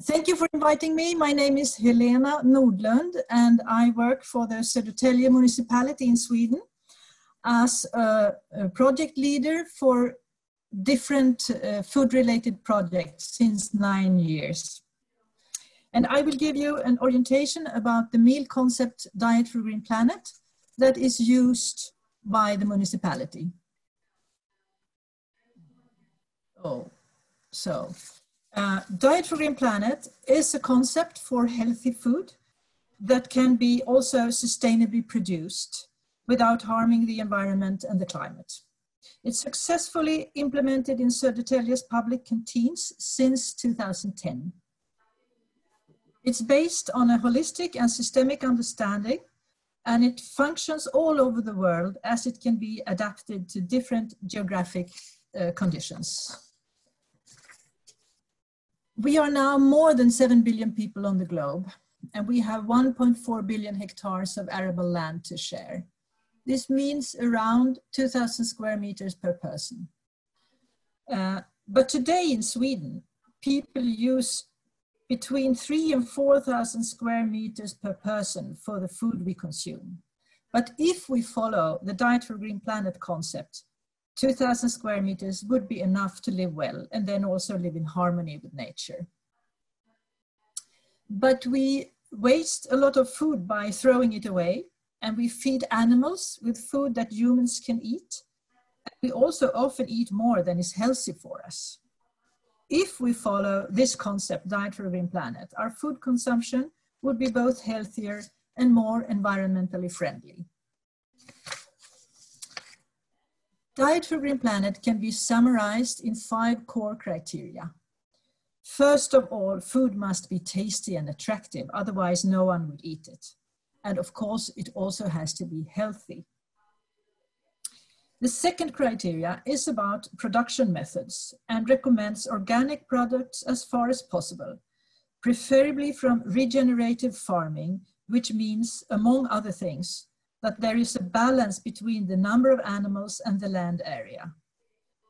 Thank you for inviting me. My name is Helena Nordlund and I work for the Södertälje Municipality in Sweden as a project leader for different food-related projects since 9 years. And I will give you an orientation about the meal concept Diet for a Green Planet that is used by the municipality. Diet for a Green Planet is a concept for healthy food that can be also sustainably produced without harming the environment and the climate. It's successfully implemented in Södertälje's public canteens since 2010. It's based on a holistic and systemic understanding, and it functions all over the world as it can be adapted to different geographic conditions. We are now more than 7 billion people on the globe, and we have 1.4 billion hectares of arable land to share. This means around 2,000 square meters per person. But today in Sweden, people use between 3,000 and 4,000 square meters per person for the food we consume. But if we follow the Diet for a Green Planet concept, 2,000 square meters would be enough to live well and then also live in harmony with nature. But we waste a lot of food by throwing it away, and we feed animals with food that humans can eat. We also often eat more than is healthy for us. If we follow this concept, Diet for a Green Planet, our food consumption would be both healthier and more environmentally friendly. Diet for a Green Planet can be summarized in 5 core criteria. First of all, food must be tasty and attractive, otherwise no one would eat it. And of course, it also has to be healthy. The second criteria is about production methods and recommends organic products as far as possible, preferably from regenerative farming, which means, among other things, that there is a balance between the number of animals and the land area.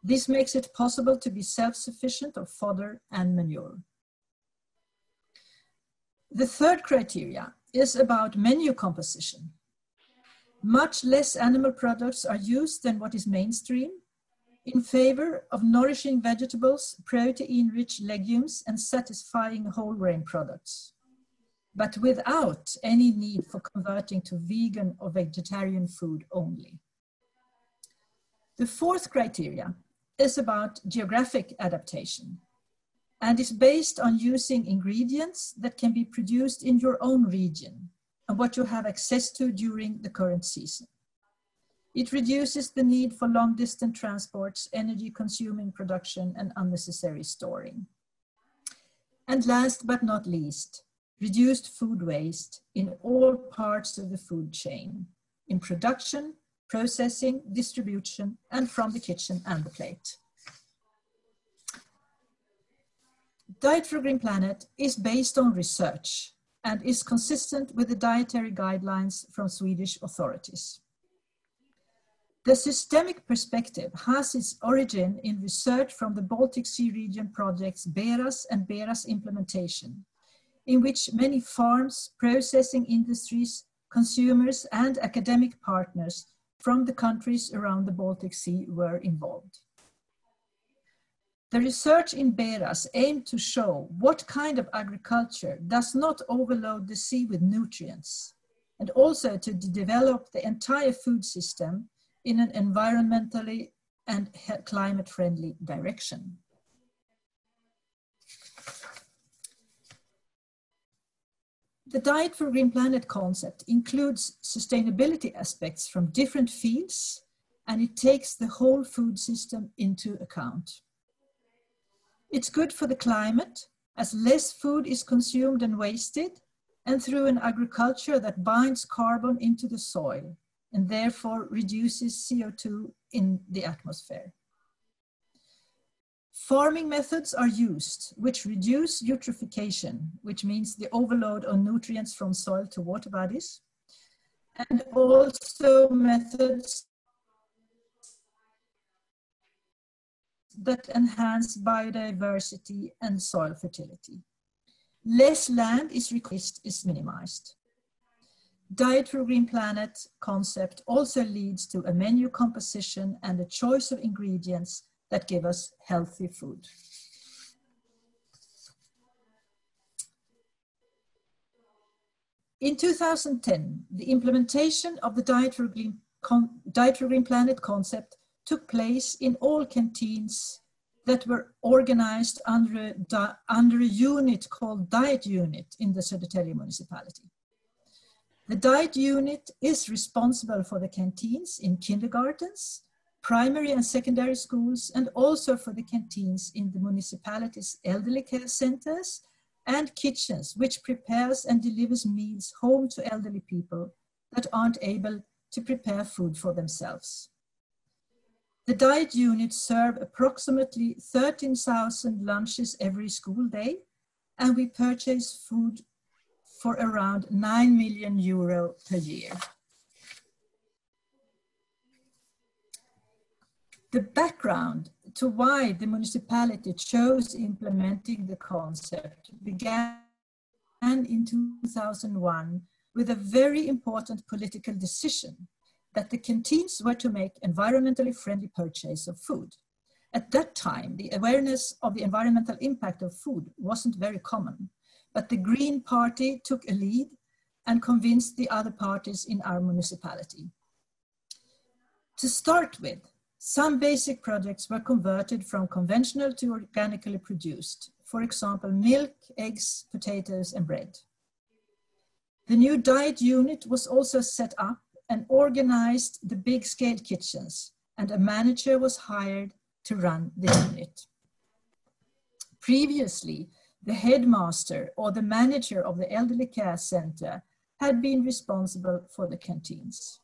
This makes it possible to be self-sufficient of fodder and manure. The third criteria is about menu composition. Much less animal products are used than what is mainstream, in favor of nourishing vegetables, protein-rich legumes, and satisfying whole grain products, but without any need for converting to vegan or vegetarian food only. The fourth criteria is about geographic adaptation and is based on using ingredients that can be produced in your own region and what you have access to during the current season. It reduces the need for long-distance transports, energy-consuming production, and unnecessary storing. And last but not least, reduced food waste in all parts of the food chain, in production, processing, distribution, and from the kitchen and the plate. Diet for a Green Planet is based on research and is consistent with the dietary guidelines from Swedish authorities. The systemic perspective has its origin in research from the Baltic Sea region projects BERAS and BERAS implementation, in which many farms, processing industries, consumers, and academic partners from the countries around the Baltic Sea were involved. The research in BERAS aimed to show what kind of agriculture does not overload the sea with nutrients, and also to develop the entire food system in an environmentally and climate-friendly direction. The Diet for a Green Planet concept includes sustainability aspects from different fields, and it takes the whole food system into account. It's good for the climate, as less food is consumed and wasted, and through an agriculture that binds carbon into the soil and therefore reduces CO2 in the atmosphere. Farming methods are used which reduce eutrophication, which means the overload of nutrients from soil to water bodies, and also methods that enhance biodiversity and soil fertility. less land is requested is minimized. Diet for a Green Planet concept also leads to a menu composition and a choice of ingredients that give us healthy food. In 2010, the implementation of the Diet for a Green Planet concept took place in all canteens that were organized under a unit called Diet Unit in the Södertälje Municipality. The Diet Unit is responsible for the canteens in kindergartens, primary and secondary schools, and also for the canteens in the municipality's elderly care centers and kitchens, which prepares and delivers meals home to elderly people that aren't able to prepare food for themselves. The Diet Unit serve approximately 13,000 lunches every school day, and we purchase food for around €9 million per year. The background to why the municipality chose implementing the concept began in 2001 with a very important political decision that the canteens were to make environmentally friendly purchase of food. At that time, the awareness of the environmental impact of food wasn't very common, but the Green Party took a lead and convinced the other parties in our municipality. To start with, some basic products were converted from conventional to organically produced, for example, milk, eggs, potatoes, and bread. The new Diet Unit was also set up and organized the big-scale kitchens, and a manager was hired to run the unit. Previously, the headmaster or the manager of the elderly care center had been responsible for the canteens.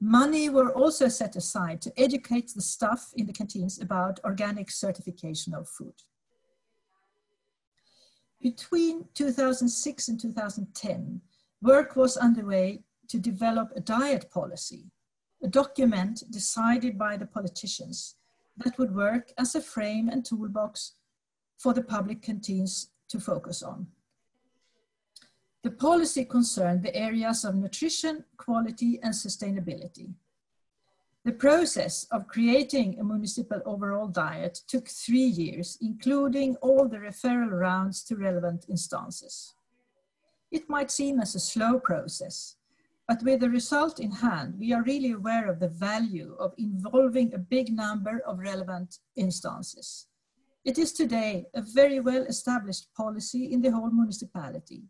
Money were also set aside to educate the staff in the canteens about organic certification of food. Between 2006 and 2010, work was underway to develop a diet policy, a document decided by the politicians that would work as a frame and toolbox for the public canteens to focus on. The policy concerned the areas of nutrition, quality, and sustainability. The process of creating a municipal overall diet took 3 years, including all the referral rounds to relevant instances. It might seem as a slow process, but with the result in hand, we are really aware of the value of involving a big number of relevant instances. It is today a very well-established policy in the whole municipality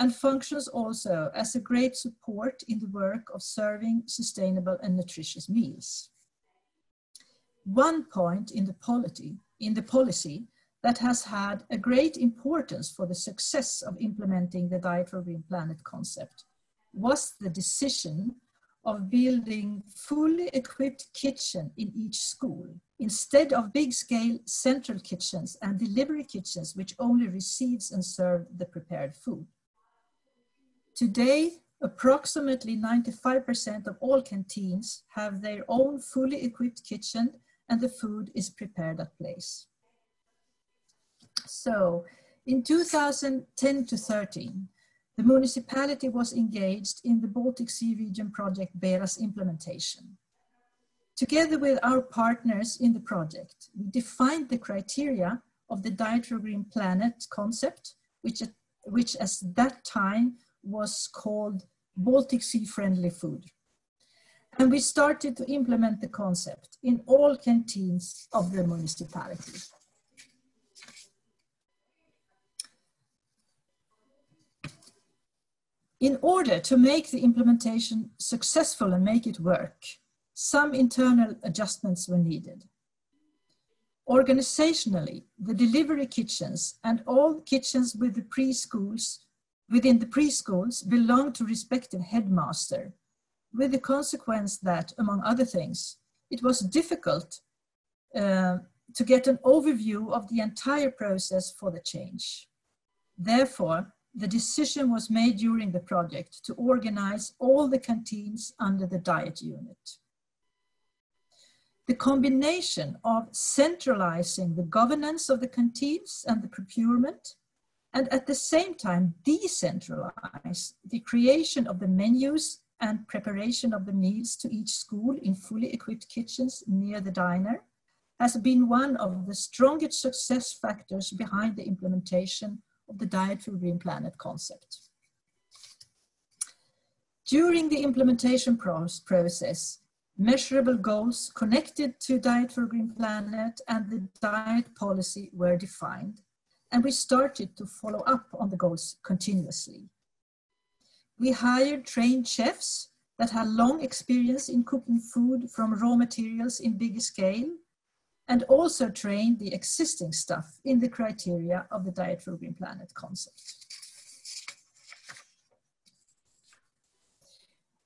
and functions also as a great support in the work of serving sustainable and nutritious meals. One point in the policy that has had a great importance for the success of implementing the Diet for a Green Planet concept was the decision of building fully equipped kitchen in each school, instead of big-scale central kitchens and delivery kitchens which only receives and serve the prepared food. Today, approximately 95% of all canteens have their own fully equipped kitchen and the food is prepared at place. So, in 2010 to 13, the municipality was engaged in the Baltic Sea Region project BERA's implementation. Together with our partners in the project, we defined the criteria of the Diet for a Green Planet concept, which at that time was called Baltic Sea Friendly Food. And we started to implement the concept in all canteens of the municipality. In order to make the implementation successful and make it work, some internal adjustments were needed. Organizationally, the delivery kitchens and all kitchens with the within the preschools belong to respective headmaster, with the consequence that, among other things, it was difficult to get an overview of the entire process for the change. Therefore, the decision was made during the project to organize all the canteens under the Diet Unit. The combination of centralizing the governance of the canteens and the procurement and at the same time decentralize the creation of the menus and preparation of the meals to each school in fully equipped kitchens near the diner has been one of the strongest success factors behind the implementation of the Diet for a Green Planet concept. During the implementation process, measurable goals connected to Diet for a Green Planet and the diet policy were defined, and we started to follow up on the goals continuously. We hired trained chefs that had long experience in cooking food from raw materials in bigger scale, and also trained the existing staff in the criteria of the Diet for a Green Planet concept.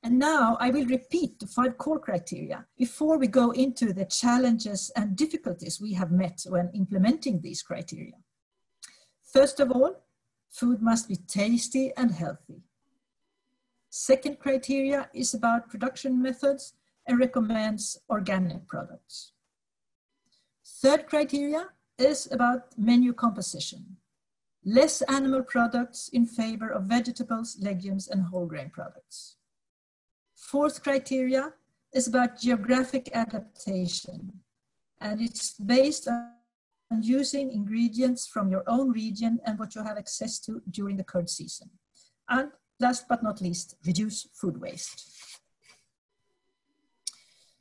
And now I will repeat the 5 core criteria before we go into the challenges and difficulties we have met when implementing these criteria. First of all, food must be tasty and healthy. Second criteria is about production methods and recommends organic products. Third criteria is about menu composition. Less animal products in favor of vegetables, legumes, and whole grain products. Fourth criteria is about geographic adaptation, and it's based on using ingredients from your own region and what you have access to during the current season. And last but not least, reduce food waste.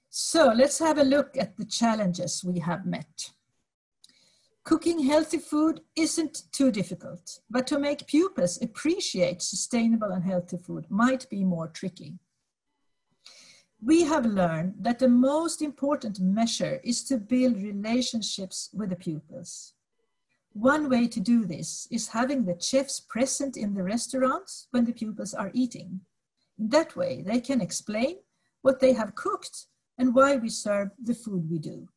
So let's have a look at the challenges we have met. Cooking healthy food isn't too difficult, but to make pupils appreciate sustainable and healthy food might be more tricky. We have learned that the most important measure is to build relationships with the pupils. One way to do this is having the chefs present in the restaurants when the pupils are eating. In that way, they can explain what they have cooked and why we serve the food we do.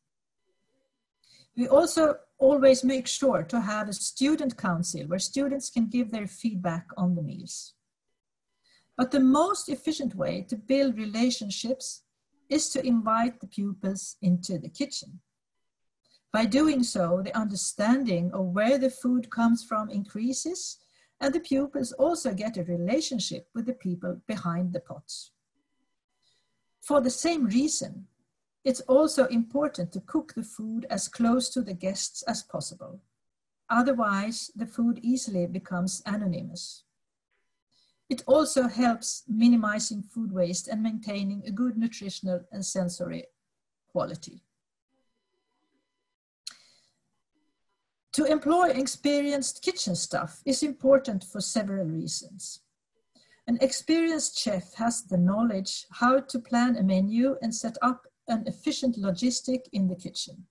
We also always make sure to have a student council where students can give their feedback on the meals. But the most efficient way to build relationships is to invite the pupils into the kitchen. By doing so, the understanding of where the food comes from increases, and the pupils also get a relationship with the people behind the pots. For the same reason, it's also important to cook the food as close to the guests as possible. Otherwise, the food easily becomes anonymous. It also helps minimizing food waste and maintaining a good nutritional and sensory quality. To employ experienced kitchen staff is important for several reasons. An experienced chef has the knowledge how to plan a menu and set up an efficient logistic in the kitchen.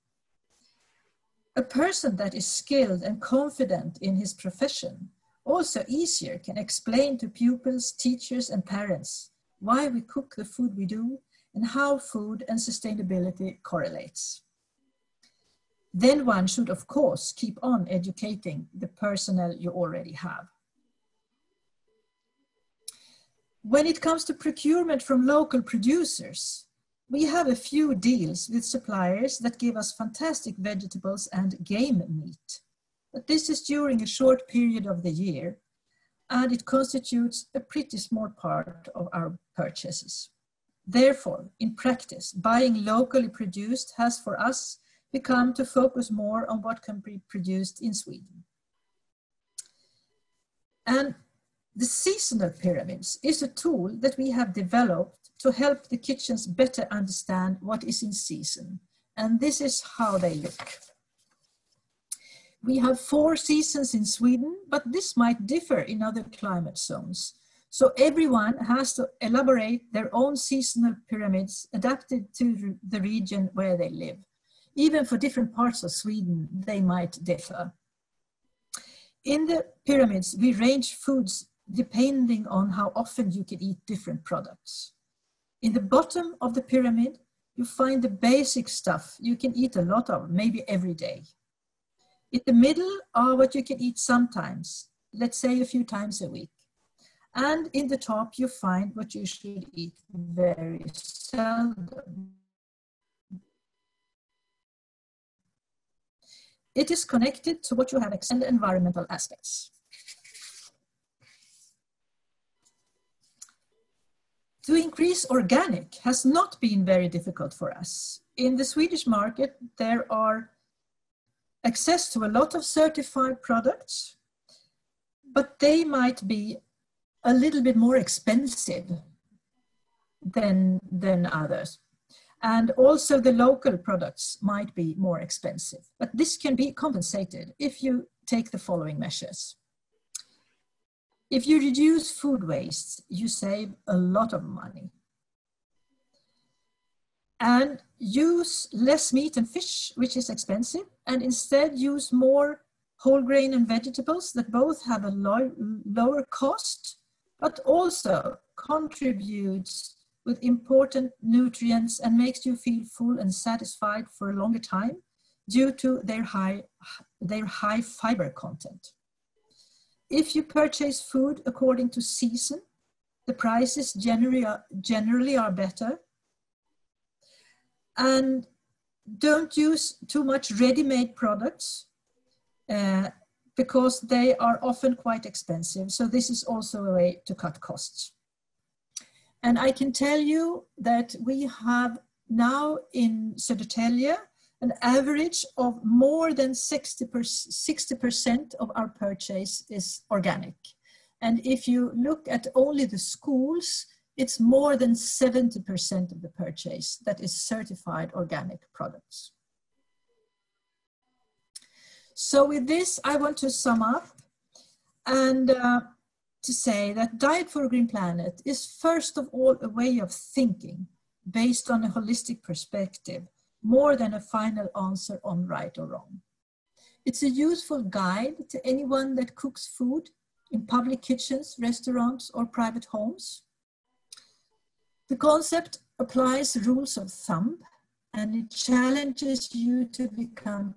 A person that is skilled and confident in his profession also easier can explain to pupils, teachers, and parents why we cook the food we do and how food and sustainability correlates. Then one should, of course, keep on educating the personnel you already have. When it comes to procurement from local producers, we have a few deals with suppliers that give us fantastic vegetables and game meat. But this is during a short period of the year, and it constitutes a pretty small part of our purchases. Therefore, in practice, buying locally produced has for us become to focus more on what can be produced in Sweden. And the seasonal pyramids is a tool that we have developed to help the kitchens better understand what is in season. And this is how they look. We have 4 seasons in Sweden, but this might differ in other climate zones. So everyone has to elaborate their own seasonal pyramids adapted to the region where they live. Even for different parts of Sweden, they might differ. In the pyramids, we range foods depending on how often you can eat different products. In the bottom of the pyramid, you find the basic stuff you can eat a lot of, maybe every day. In the middle are what you can eat sometimes, let's say a few times a week. And in the top, you find what you should eat very seldom. It is connected to what you have and environmental aspects. increase organic has not been very difficult for us. In the Swedish market, there are access to a lot of certified products, but they might be a little bit more expensive than others. And also the local products might be more expensive, but this can be compensated if you take the following measures. If you reduce food waste, you save a lot of money. And use less meat and fish, which is expensive, and instead use more whole grain and vegetables that both have a lower cost, but also contributes with important nutrients and makes you feel full and satisfied for a longer time due to their high fiber content. If you purchase food according to season, the prices generally are better. And don't use too much ready-made products because they are often quite expensive. So this is also a way to cut costs. And I can tell you that we have now in Södertälje an average of more than 60% of our purchase is organic. And if you look at only the schools, it's more than 70% of the purchase that is certified organic products. So with this, I want to sum up and to say that Diet for a Green Planet is first of all a way of thinking based on a holistic perspective, more than a final answer on right or wrong. It's a useful guide to anyone that cooks food in public kitchens, restaurants, or private homes. The concept applies rules of thumb, and it challenges you to become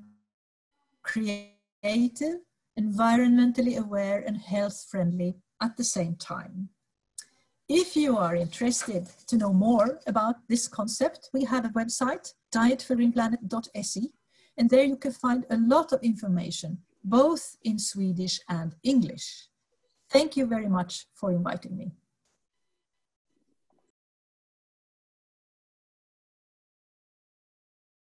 creative, environmentally aware, and health-friendly at the same time. If you are interested to know more about this concept, we have a website, dietforgreenplanet.se, and there you can find a lot of information, both in Swedish and English. Thank you very much for inviting me.